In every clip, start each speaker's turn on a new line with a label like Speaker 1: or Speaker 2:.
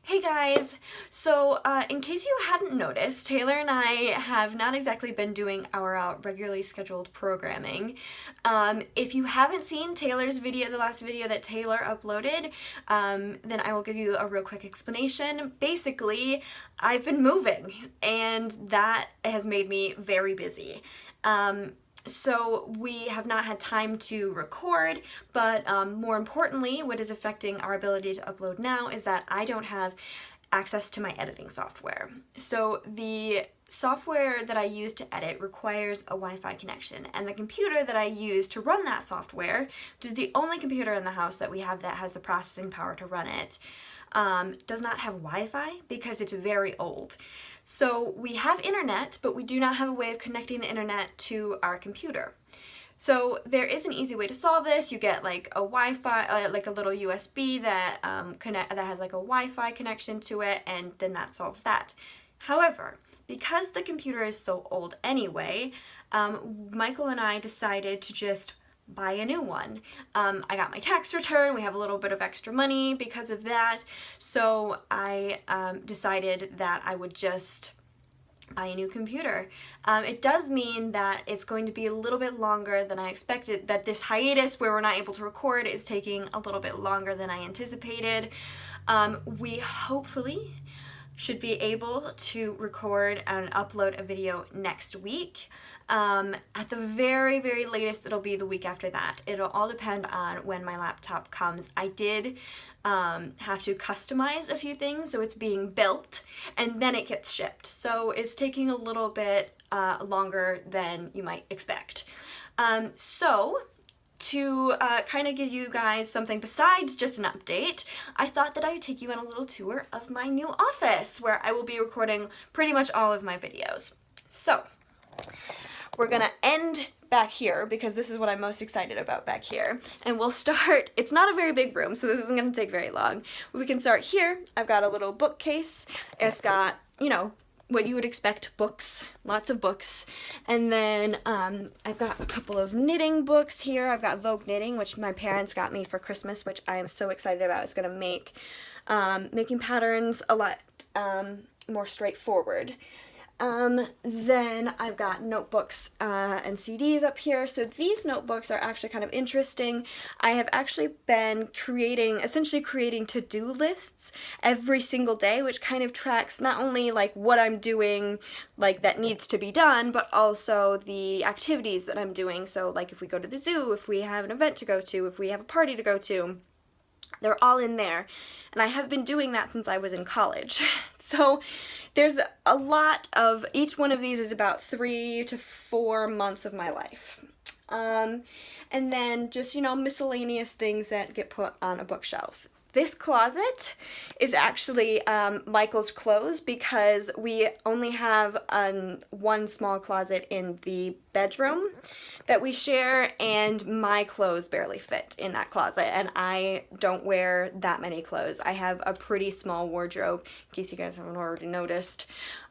Speaker 1: Hey guys! So, in case you hadn't noticed, Taylor and I have not exactly been doing our regularly scheduled programming. If you haven't seen Taylor's video, the last video that Taylor uploaded, then I will give you a real quick explanation. Basically, I've been moving, and that has made me very busy. So we have not had time to record, but more importantly, what is affecting our ability to upload now is that I don't have access to my editing software. So the software that I use to edit requires a Wi-Fi connection, and the computer that I use to run that software, which is the only computer in the house that we have that has the processing power to run it, does not have Wi-Fi because it's very old. So we have internet, but we do not have a way of connecting the internet to our computer. So there is an easy way to solve this. You get like a Wi-Fi, like a little USB that that has like a Wi-Fi connection to it, and then that solves that. However, because the computer is so old anyway, Michael and I decided to just buy a new one. I got my tax return, we have a little bit of extra money because of that, so I decided that I would just buy a new computer. It does mean that it's going to be a little bit longer than I expected, that this hiatus where we're not able to record is taking a little bit longer than I anticipated. We hopefully should be able to record and upload a video next week. At the very, very latest, it'll be the week after that. It'll all depend on when my laptop comes. I did have to customize a few things, so it's being built and then it gets shipped. So it's taking a little bit longer than you might expect. To kind of give you guys something besides just an update, I thought that I would take you on a little tour of my new office where I will be recording pretty much all of my videos. So, we're gonna end back here because this is what I'm most excited about back here. And we'll start, it's not a very big room, so this isn't gonna take very long. We can start here. I've got a little bookcase. It's got, you know, what you would expect, books, lots of books. And then I've got a couple of knitting books here. I've got Vogue Knitting, which my parents got me for Christmas, which I am so excited about. It's going to make making patterns a lot more straightforward. Then I've got notebooks and CDs up here. So these notebooks are actually kind of interesting. I have actually been essentially creating to-do lists every single day, which kind of tracks not only like what I'm doing, like that needs to be done, but also the activities that I'm doing. So like if we go to the zoo, if we have an event to go to, if we have a party to go to, they're all in there. And I have been doing that since I was in college. So there's a lot of, each one of these is about 3 to 4 months of my life. And then just, you know, miscellaneous things that get put on a bookshelf. This closet is actually Michael's clothes because we only have one small closet in the bedroom that we share, and my clothes barely fit in that closet, and I don't wear that many clothes. I have a pretty small wardrobe, in case you guys haven't already noticed.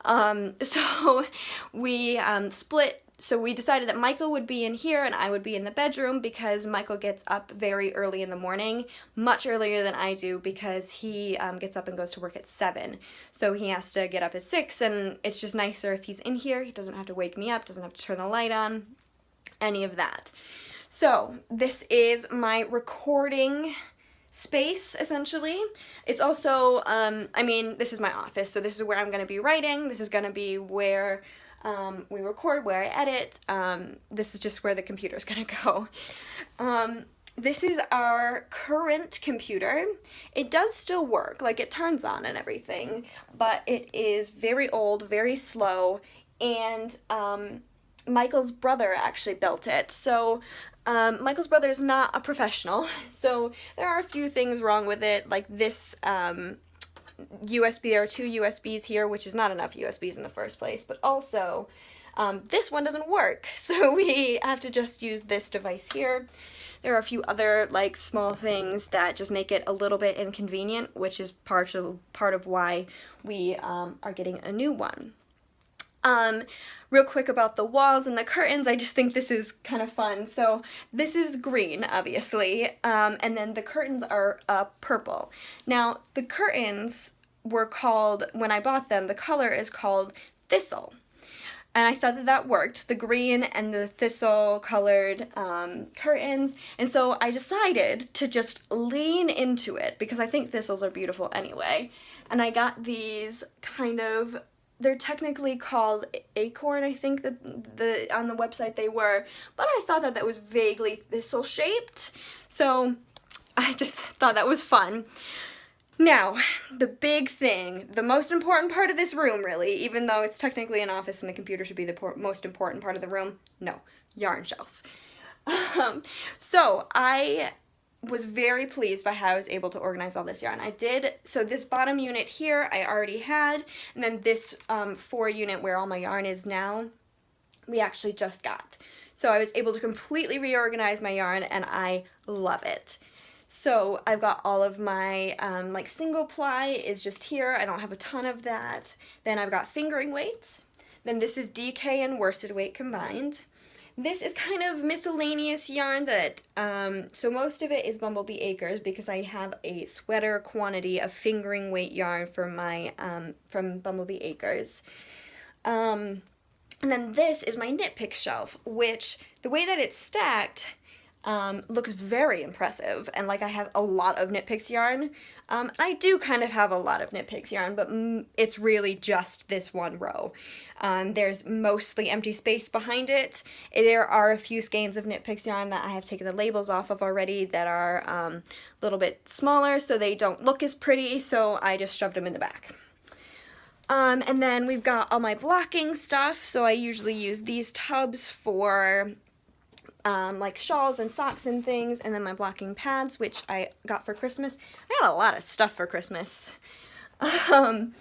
Speaker 1: So we split. So we decided that Michael would be in here and I would be in the bedroom because Michael gets up very early in the morning, much earlier than I do because he gets up and goes to work at 7. So he has to get up at 6, and it's just nicer if he's in here. He doesn't have to wake me up, doesn't have to turn the light on, any of that. So this is my recording space, essentially. It's also, I mean, this is my office, so this is where I'm going to be writing. This is going to be where we record, where I edit. This is just where the computer's gonna go. This is our current computer. It does still work, like it turns on and everything, but it is very old, very slow, and Michael's brother actually built it. So Michael's brother is not a professional, so there are a few things wrong with it, like this USB, there are 2 USBs here, which is not enough USBs in the first place, but also this one doesn't work, so we have to just use this device here. There are a few other like small things that just make it a little bit inconvenient, which is part of why we are getting a new one. Real quick about the walls and the curtains, I just think this is kind of fun. So this is green, obviously, and then the curtains are purple. Now, the curtains were called, when I bought them, the color is called Thistle. And I thought that that worked, the green and the thistle colored curtains. And so I decided to just lean into it because I think thistles are beautiful anyway. And I got these kind of, they're technically called acorn, I think on the website they were, but I thought that that was vaguely thistle shaped. So I just thought that was fun. Now, the big thing, the most important part of this room, really, even though it's technically an office and the computer should be the most important part of the room, no, yarn shelf. So I was very pleased by how I was able to organize all this yarn. So this bottom unit here I already had, and then this 4 unit where all my yarn is now, we actually just got. So I was able to completely reorganize my yarn, and I love it. So I've got all of my, like single ply is just here. I don't have a ton of that. Then I've got fingering weights. Then this is DK and worsted weight combined. This is kind of miscellaneous yarn that, so most of it is Bumblebee Acres because I have a sweater quantity of fingering weight yarn for my, from Bumblebee Acres. And then this is my Knit Picks shelf, which the way that it's stacked, looks very impressive, and like I have a lot of Knit Picks yarn. I do kind of have a lot of Knit Picks yarn, but it's really just this one row. There's mostly empty space behind it. There are a few skeins of Knit Picks yarn that I have taken the labels off of already that are a little bit smaller, so they don't look as pretty, so I just shoved them in the back. And then we've got all my blocking stuff, so I usually use these tubs for like shawls and socks and things, and then my blocking pads, which I got for Christmas. I got a lot of stuff for Christmas. And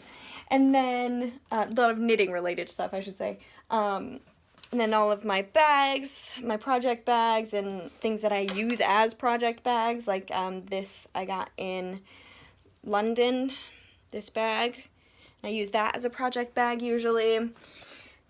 Speaker 1: then a lot of knitting related stuff, I should say. And then all of my bags, my project bags, and things that I use as project bags, like this I got in London, this bag. I use that as a project bag usually.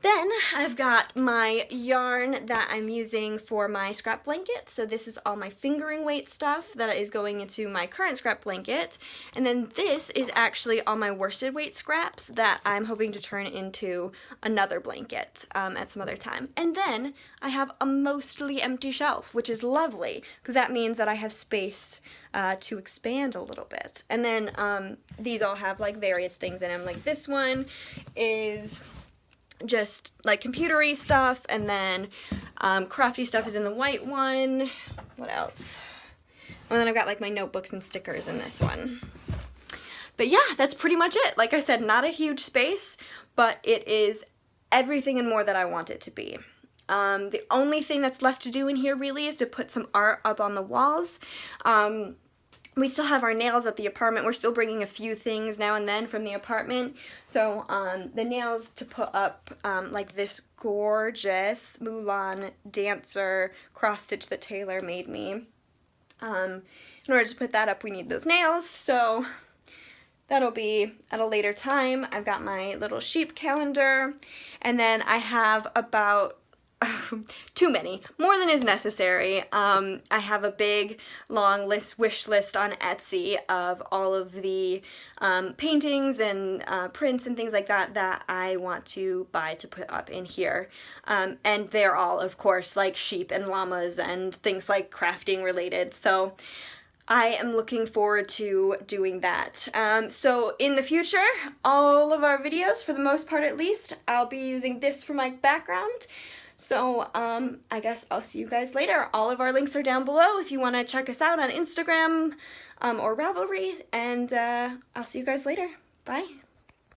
Speaker 1: Then I've got my yarn that I'm using for my scrap blanket. So this is all my fingering weight stuff that is going into my current scrap blanket. And then this is actually all my worsted weight scraps that I'm hoping to turn into another blanket at some other time. And then I have a mostly empty shelf, which is lovely because that means that I have space to expand a little bit. And then these all have like various things in them. Like this one is just like computery stuff, and then crafty stuff is in the white one. What else? And then I've got like my notebooks and stickers in this one. But yeah, that's pretty much it. Like I said, not a huge space, but it is everything and more that I want it to be. The only thing that's left to do in here really is to put some art up on the walls. We still have our nails at the apartment. We're still bringing a few things now and then from the apartment. So the nails to put up like this gorgeous Mulan dancer cross stitch that Taylor made me. In order to put that up, we need those nails. So that'll be at a later time. I've got my little sheep calendar, and then I have about too many, more than is necessary. I have a big long wish list on Etsy of all of the paintings and prints and things like that that I want to buy to put up in here. And they're all, of course, like sheep and llamas and things like crafting related. So I am looking forward to doing that. So in the future, all of our videos, for the most part at least, I'll be using this for my background. So I guess I'll see you guys later. All of our links are down below if you want to check us out on Instagram or Ravelry, and I'll see you guys later. Bye.